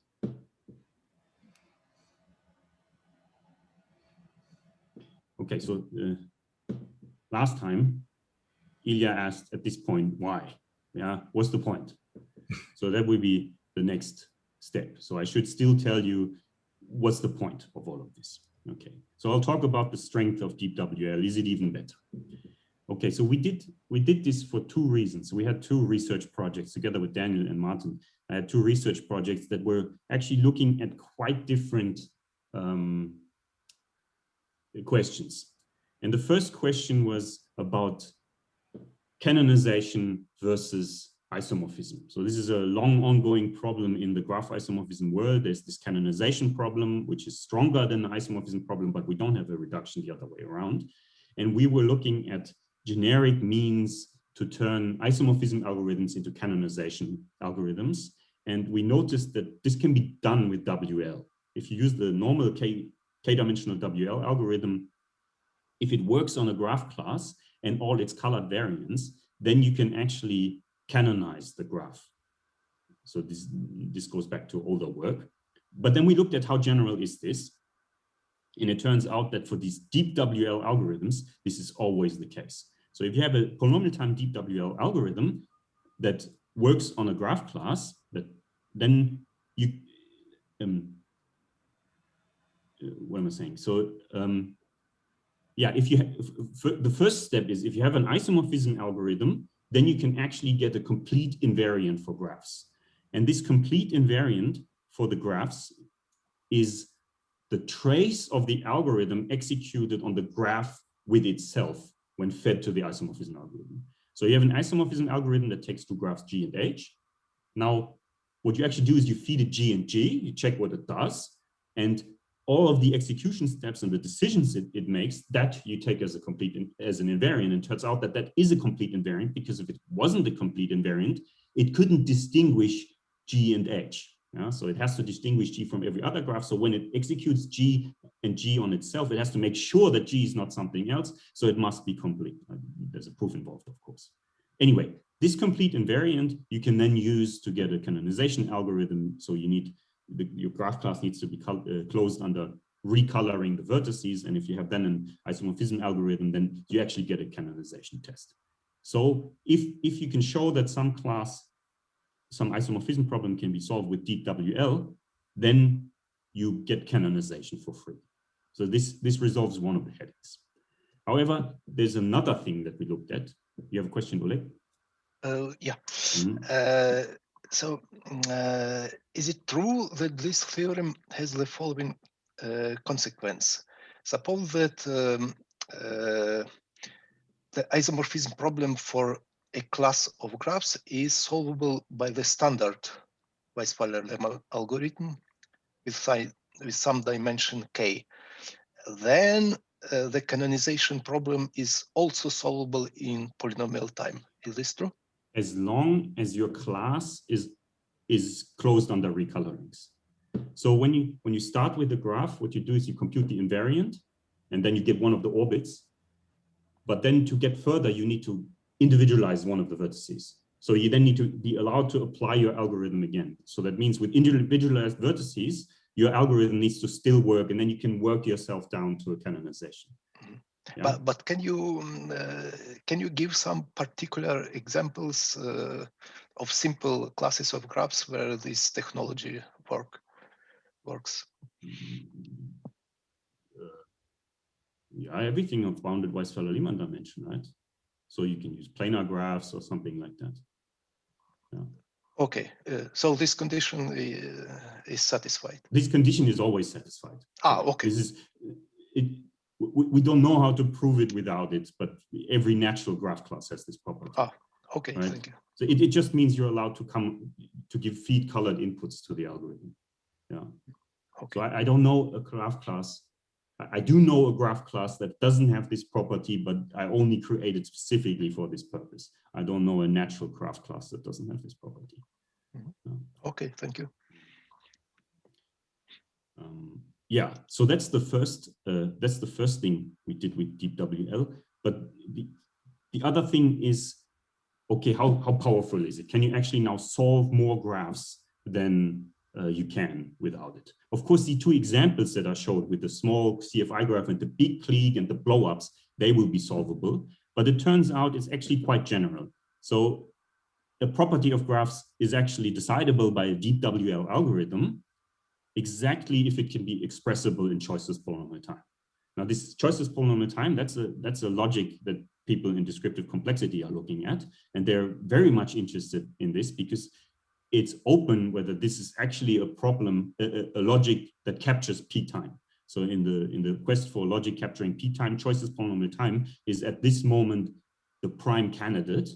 Okay, so last time Ilya asked at this point, why? Yeah, what's the point? So that will be the next step. So I should still tell you what's the point of all of this. Okay, so I'll talk about the strength of deep WL. Is it even better? Okay, so we did this for two reasons. We had two research projects together with Daniel and Martin. I had two research projects that were actually looking at quite different questions. And the first question was about canonization versus isomorphism. So this is a long ongoing problem in the graph isomorphism world. There's this canonization problem, which is stronger than the isomorphism problem, but we don't have a reduction the other way around. And we were looking at generic means to turn isomorphism algorithms into canonization algorithms. And we noticed that this can be done with WL. if you use the normal Kdimensional Wl algorithm, if it works on a graph class and all its colored variants, then you can actually canonize the graph. So this goes back to older work. But then we looked at how general is this. And it turns out that for these deep WL algorithms, this is always the case. So if you have a polynomial time deep WL algorithm that works on a graph class, then you, what am I saying? So yeah, if you the first step is if you have an isomorphism algorithm, then you can actually get a complete invariant for graphs. And this complete invariant for the graphs is the trace of the algorithm executed on the graph with itself when fed to the isomorphism algorithm. So you have an isomorphism algorithm that takes two graphs G and H. Now, what you actually do is you feed it G and G, you check what it does, and all of the execution steps and the decisions it makes, that you take as an invariant. And it turns out that that is a complete invariant, because if it wasn't a complete invariant, it couldn't distinguish G and H. Yeah? So it has to distinguish G from every other graph. So when it executes G and G on itself, it has to make sure that G is not something else. So it must be complete. There's a proof involved, of course. Anyway, this complete invariant you can then use to get a canonization algorithm. So you need your graph class needs to be closed under recoloring the vertices. And if you have then an isomorphism algorithm, then you actually get a canonization test. So if you can show that some isomorphism problem can be solved with deep WL, then you get canonization for free. So this resolves one of the headaches. However, there's another thing that we looked at. You have a question, Oleg? Yeah. Mm-hmm. So is it true that this theorem has the following consequence? Suppose that the isomorphism problem for a class of graphs is solvable by the standard Weisfeiler-Leman algorithm with some dimension k. Then the canonization problem is also solvable in polynomial time. Is this true? As long as your class is closed under recolorings. So when you start with the graph, what you do is you compute the invariant, and then you get one of the orbits. But then to get further, you need to individualize one of the vertices. So you then need to be allowed to apply your algorithm again. So that means with individualized vertices, your algorithm needs to still work, and then you can work yourself down to a canonization. Yeah. But can you give some particular examples of simple classes of graphs where this technology works? Yeah, everything of bounded Weisfeiler-Leman dimension, right? So you can use planar graphs or something like that. Yeah. Okay, so this condition is satisfied. This condition is always satisfied. Ah, okay. This is it. We don't know how to prove it without it, but every natural graph class has this property. Ah, okay, right? Thank you. So it just means you're allowed to give feed colored inputs to the algorithm. Yeah. Okay. So I don't know a graph class. I do know a graph class that doesn't have this property, but I only created specifically for this purpose. I don't know a natural graph class that doesn't have this property. Mm-hmm. Yeah. Okay, thank you. Yeah, so that's the first thing we did with deep WL. But the other thing is, okay, how powerful is it? Can you actually now solve more graphs than you can without it? Of course, the two examples that I showed with the small CFI graph and the big clique and the blowups, they will be solvable. But it turns out it's actually quite general. So a property of graphs is actually decidable by a deep WL algorithm, exactly if it can be expressible in choiceless polynomial time. Now, this choiceless polynomial time, that's a logic that people in descriptive complexity are looking at, and they're very much interested in this because it's open whether this is actually a problem, a logic that captures p time. So in the quest for logic capturing p time, choiceless polynomial time is at this moment the prime candidate.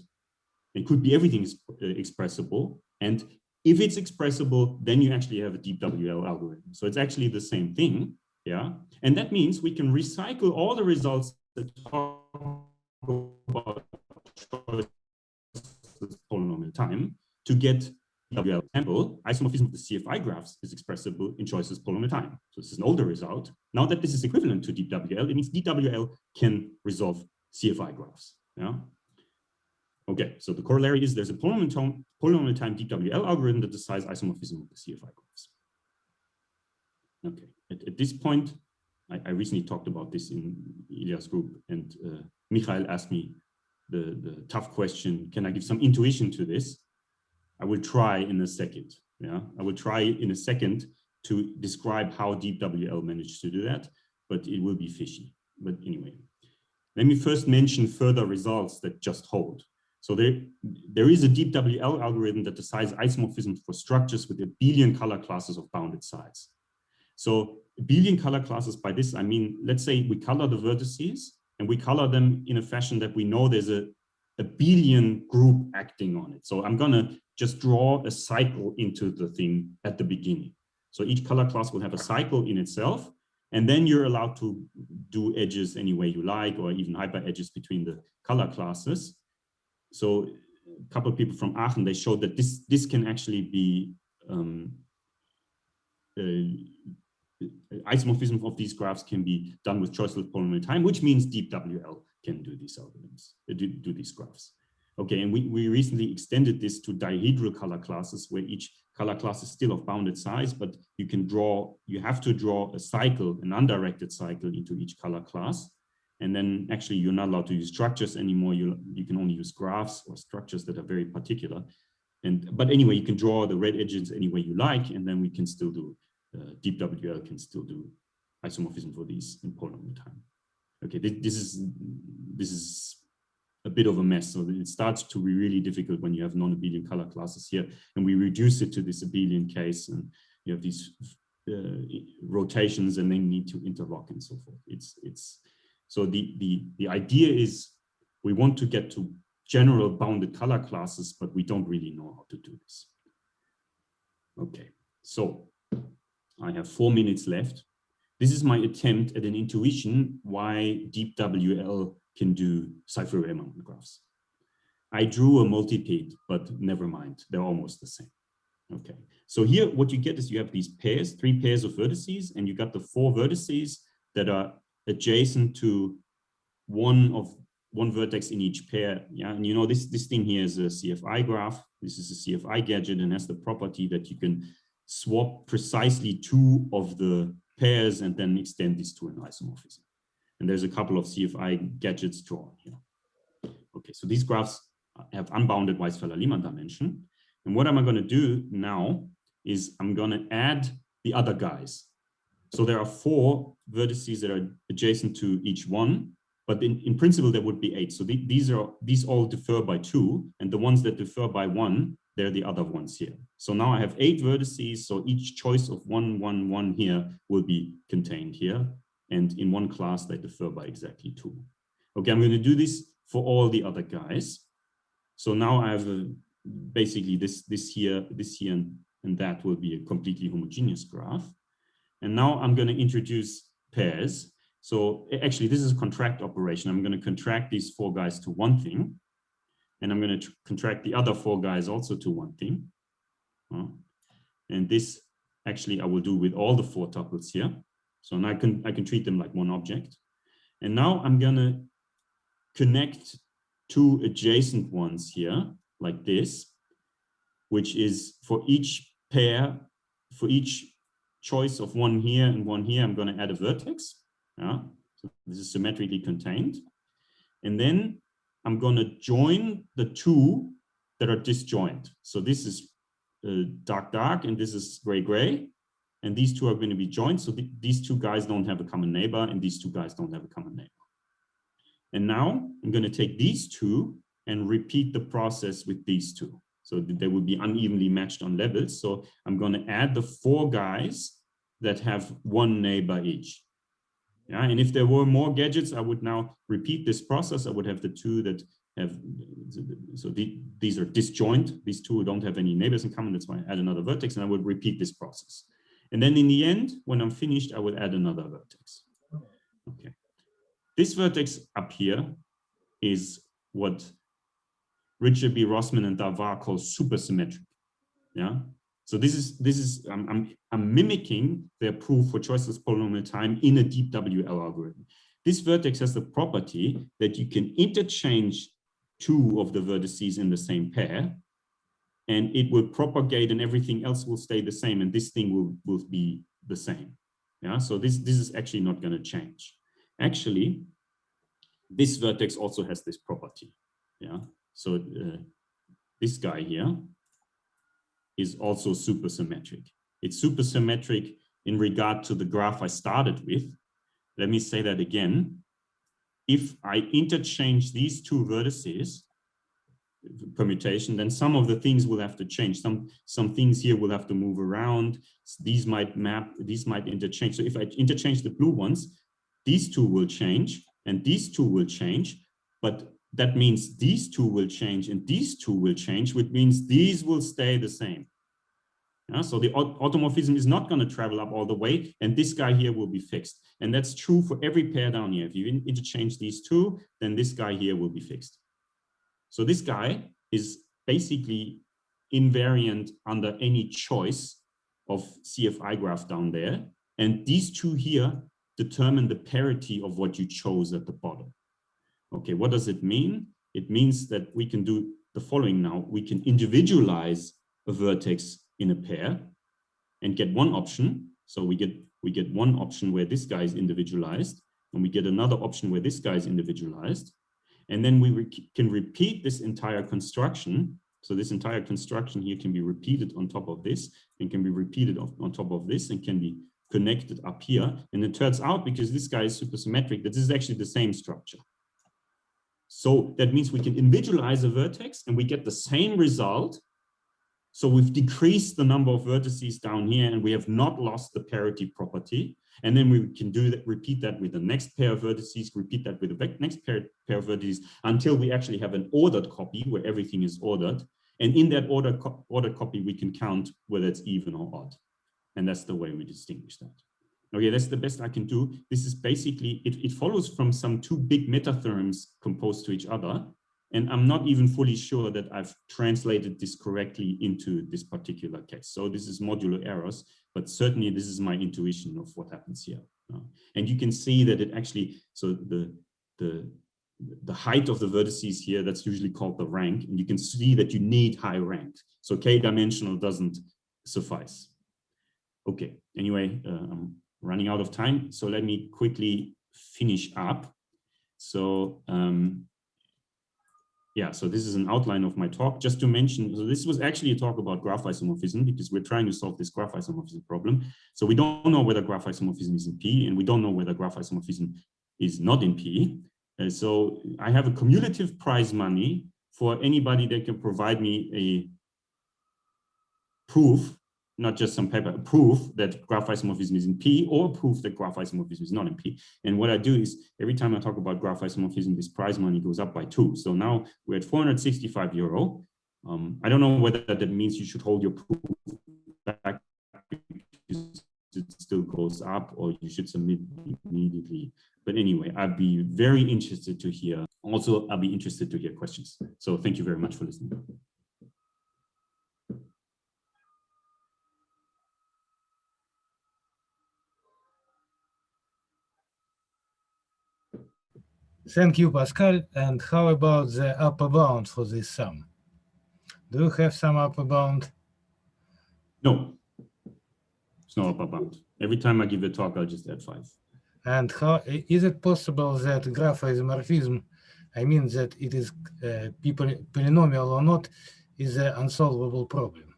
It could be everything is expressible, and if it's expressible, then you actually have a deep WL algorithm. So it's actually the same thing, yeah? And that means we can recycle all the results that talk about polynomial time to get DWL sample, isomorphism of the CFI graphs is expressible in choices polynomial time. So this is an older result. Now that this is equivalent to DWL, it means DWL can resolve CFI graphs. Yeah. Okay, so the corollary is there's a polynomial time DWL algorithm that decides isomorphism of the CFI graphs. Okay, at this point, I recently talked about this in Ilya's group, and Michael asked me the tough question, can I give some intuition to this? I will try in a second. Yeah, I will try in a second to describe how DeepWL managed to do that, but it will be fishy. But anyway, let me first mention further results that just hold. So there is a DeepWL algorithm that decides isomorphisms for structures with a billion color classes of bounded size. So a billion color classes, by this I mean, let's say we color the vertices and we color them in a fashion that we know there's a billion group acting on it. So I'm gonna just draw a cycle into the thing at the beginning. So each color class will have a cycle in itself, and then you're allowed to do edges any way you like, or even hyper edges between the color classes. So a couple of people from Aachen, they showed that this can actually be isomorphism of these graphs can be done with choiceless polynomial time, which means DeepWL can do these algorithms, do these graphs. Okay, and we recently extended this to dihedral color classes, where each color class is still of bounded size, but you have to draw a cycle, an undirected cycle into each color class. And then actually you're not allowed to use structures anymore. You can only use graphs or structures that are very particular. But anyway, you can draw the red edges any way you like, and then we can still do, DeepWL can still do isomorphism for these in polynomial time. Okay, this is a bit of a mess. So it starts to be really difficult when you have non-abelian color classes here, and we reduce it to this abelian case, and you have these rotations, and they need to interlock and so forth. So the idea is we want to get to general bounded color classes, but we don't really know how to do this. Okay, so I have 4 minutes left. This is my attempt at an intuition why DeepWL can do Weisfeiler-Leman graphs. I drew a multipede, but never mind, they're almost the same. Okay, so here what you get is you have these pairs, 3 pairs of vertices, and you got the 4 vertices that are adjacent to one vertex in each pair. Yeah, and you know this thing here is a CFI graph. This is a CFI gadget and has the property that you can swap precisely 2 of the pairs and then extend these to an isomorphism. And there's a couple of CFI gadgets drawn here. Okay, so these graphs have unbounded Weisfeiler-Leman dimension. And what am I going to do now is I'm going to add the other guys. So there are 4 vertices that are adjacent to each one, but in principle there would be 8. So these all differ by 2, and the ones that differ by 1, they're the other ones here. So now I have 8 vertices, so each choice of 1, 1, 1 here will be contained here. And in one class, they differ by exactly 2. Okay, I'm going to do this for all the other guys. So now I have basically this here, and that will be a completely homogeneous graph. And now I'm going to introduce pairs. So actually, this is a contract operation. I'm going to contract these 4 guys to one thing. And I'm going to contract the other 4 guys also to one thing. And this actually I will do with all the 4 tuples here. So now I can treat them like one object. And now I'm going to connect 2 adjacent ones here like this, which is for each pair, for each choice of 1 here and 1 here, I'm going to add a vertex. Yeah, so this is symmetrically contained. And then I'm going to join the 2 that are disjoint. So this is dark, dark, and this is gray, gray. And these 2 are going to be joined. So these 2 guys don't have a common neighbor, and these 2 guys don't have a common neighbor. And now I'm going to take these 2 and repeat the process with these 2. So they will be unevenly matched on levels. So I'm going to add the 4 guys that have 1 neighbor each. Yeah, and if there were more gadgets, I would now repeat this process. I would have the 2 that have, so these are disjoint. These 2 don't have any neighbors in common. That's why I add another vertex, and I would repeat this process. And then in the end, when I'm finished, I would add another vertex. Okay. This vertex up here is what Richard B. Rossman and Davar call supersymmetric. Yeah. So this is I'm mimicking their proof for choiceless polynomial time in a deep WL algorithm. This vertex has the property that you can interchange two of the vertices in the same pair, and it will propagate and everything else will stay the same, and this thing will be the same. Yeah, so this is actually not going to change. Actually, this vertex also has this property. Yeah, so this guy here is also supersymmetric. It's supersymmetric in regard to the graph I started with. Let me say that again. If I interchange these two vertices, permutation, then some of the things will have to change. Some things here will have to move around. These might map, these might interchange. So if I interchange the blue ones, these two will change and these two will change, but that means these two will change and these two will change, which means these will stay the same. Yeah, so the automorphism is not going to travel up all the way, and this guy here will be fixed. And that's true for every pair down here. If you interchange these two, then this guy here will be fixed. So this guy is basically invariant under any choice of CFI graph down there. And these two here determine the parity of what you chose at the bottom. Okay, what does it mean? It means that we can do the following now. We can individualize a vertex in a pair and get one option. So we get one option where this guy is individualized, and we get another option where this guy is individualized. And then we can repeat this entire construction. So this entire construction here can be repeated on top of this, and can be repeated on top of this, and can be connected up here. And it turns out, because this guy is supersymmetric, that this is actually the same structure. So that means we can individualize a vertex and we get the same result. So we've decreased the number of vertices down here, and we have not lost the parity property. And then we can do that, repeat that with the next pair of vertices, repeat that with the next pair of vertices, until we actually have an ordered copy where everything is ordered. And in that ordered copy, we can count whether it's even or odd. And that's the way we distinguish that. Okay, that's the best I can do. This is basically, it follows from some two big meta-theorems composed to each other. And I'm not even fully sure that I've translated this correctly into this particular case. So this is modular errors, but certainly this is my intuition of what happens here. And you can see that it actually, so the height of the vertices here, that's usually called the rank. And you can see that you need high rank. So k-dimensional doesn't suffice. Okay, anyway, I'm running out of time. So let me quickly finish up. So, yeah, so this is an outline of my talk. Just to mention, so this was actually a talk about graph isomorphism, because we're trying to solve this graph isomorphism problem. So we don't know whether graph isomorphism is in P, and we don't know whether graph isomorphism is not in P. So I have a cumulative prize money for anybody that can provide me a proof, not just some paper, proof that graph isomorphism is in P, or proof that graph isomorphism is not in P. And what I do is, every time I talk about graph isomorphism, this prize money goes up by 2. So now we're at 465 euro. I don't know whether that means you should hold your proof back because it still goes up, or you should submit immediately. But anyway, I'd be very interested to hear. Also, I'll be interested to hear questions. So thank you very much for listening. Thank you, Pascal. And how about the upper bound for this sum? Do you have some upper bound? No, it's no upper bound. Every time I give a talk, I'll just add 5. And how is it possible that graph isomorphism, I mean that it is polynomial or not, is an unsolvable problem?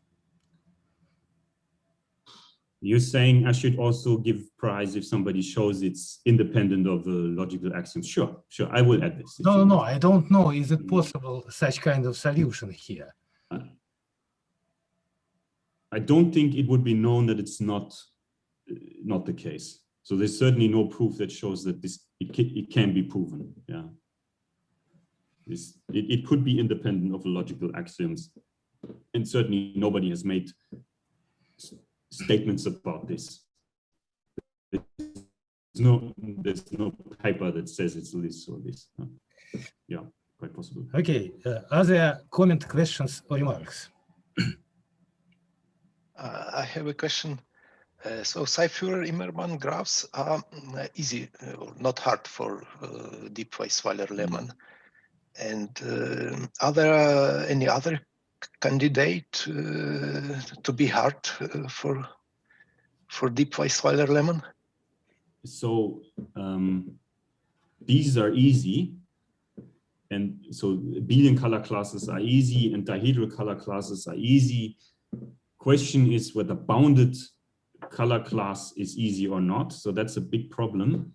You're saying I should also give prize if somebody shows it's independent of the logical axioms. Sure, sure, I will add this. No, I don't know. Is it possible such kind of solution here? I don't think it would be known that it's not the case. So there's certainly no proof that shows that it can be proven. Yeah, it could be independent of the logical axioms, and certainly nobody has made statements about this. There's no paper that says it's this or this. Yeah, quite possible. Okay, are there comment, questions, or remarks? I have a question. So Cypher-Immermann graphs are easy, or not hard for deep Weisfeiler-Leman. And are there any other candidate to be hard for deep Weisfeiler-Leman? So these are easy. And so abelian color classes are easy and dihedral color classes are easy. Question is whether bounded color class is easy or not. So that's a big problem.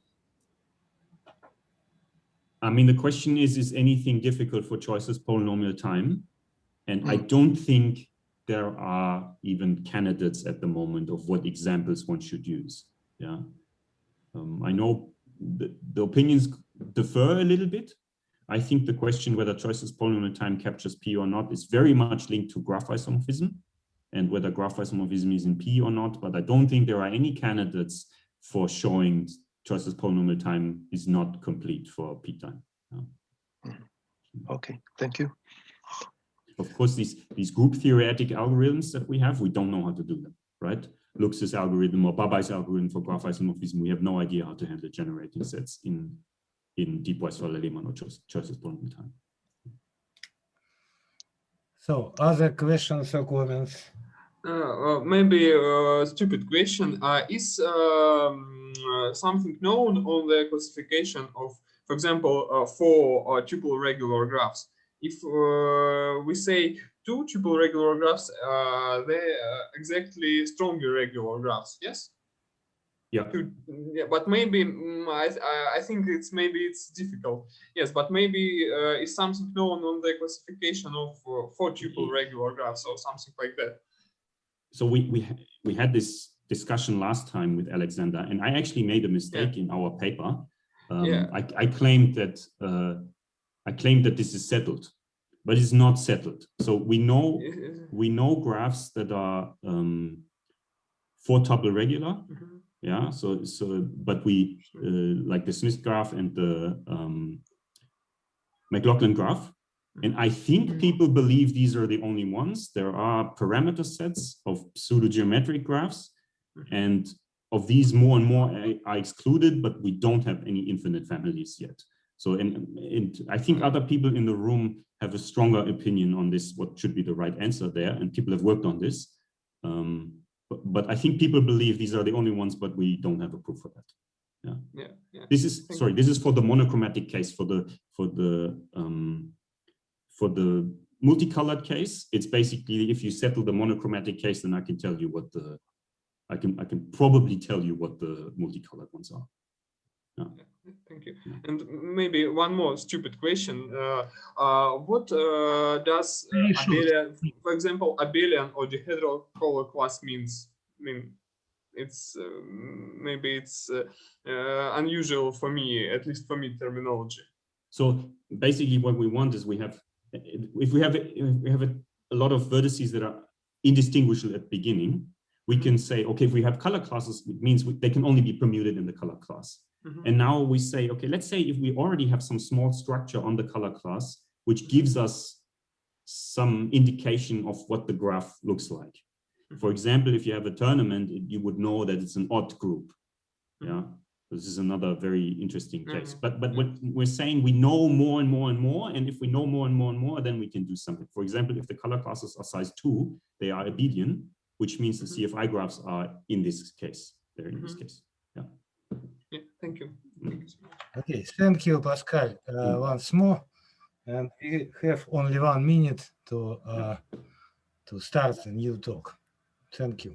I mean, the question is anything difficult for choiceless polynomial time? And I don't think there are even candidates at the moment of what examples one should use. Yeah, I know the opinions differ a little bit. I think the question whether choiceless polynomial time captures P or not is very much linked to graph isomorphism and whether graph isomorphism is in P or not, but I don't think there are any candidates for showing choiceless polynomial time is not complete for P time. Okay, thank you. Of course, these group theoretic algorithms that we have, we don't know how to do them, right? Lux's algorithm or Babai's algorithm for graph isomorphism, we have no idea how to handle generating sets in deep Weisfeiler-Leman or choiceless polynomial time. So, other questions or comments? Maybe a stupid question. Is something known on the classification of, for example, four tuple regular graphs? If we say two tuple regular graphs, they're exactly stronger regular graphs, yes? Yeah. Yeah, but maybe I think it's difficult. Yes, but maybe is something known on the classification of four tuple regular graphs or something like that. So we had this discussion last time with Alexander, and I actually made a mistake in our paper. I claimed that this is settled, but it's not settled. So we know graphs that are four tuple regular. Yeah. So but we like the Smith graph and the McLaughlin graph. And I think people believe these are the only ones. There are parameter sets of pseudo-geometric graphs, and of these more and more are excluded, but we don't have any infinite families yet. So, and I think other people in the room have a stronger opinion on this, what should be the right answer there, and people have worked on this. But I think people believe these are the only ones, but we don't have a proof for that. Yeah. This is for the monochromatic case. For the multicolored case, it's basically if you settle the monochromatic case, then I can tell you what I can probably tell you what the multicolored ones are. Yeah. Thank you. And maybe one more stupid question. What does abelian, for example, abelian or dihedral color class means? I mean, it's maybe it's unusual for me, at least for me, terminology. So basically, what we want is we have a lot of vertices that are indistinguishable at the beginning. We can say, okay, if we have color classes, it means they can only be permuted in the color class. And now we say, okay, let's say if we already have some small structure on the color class, which gives us some indication of what the graph looks like. For example, if you have a tournament, you would know that it's an odd group. Yeah, this is another very interesting case. But what we're saying, we know more and more and more, and if we know more and more and more, then we can do something. For example, if the color classes are size 2, they are abelian, which means the CFI graphs are in this case. They're in this case. Yeah. Yeah, thank you. Thank you so much. Okay, thank you, Pascal, once more. And we have only 1 minute to start a new talk. Thank you.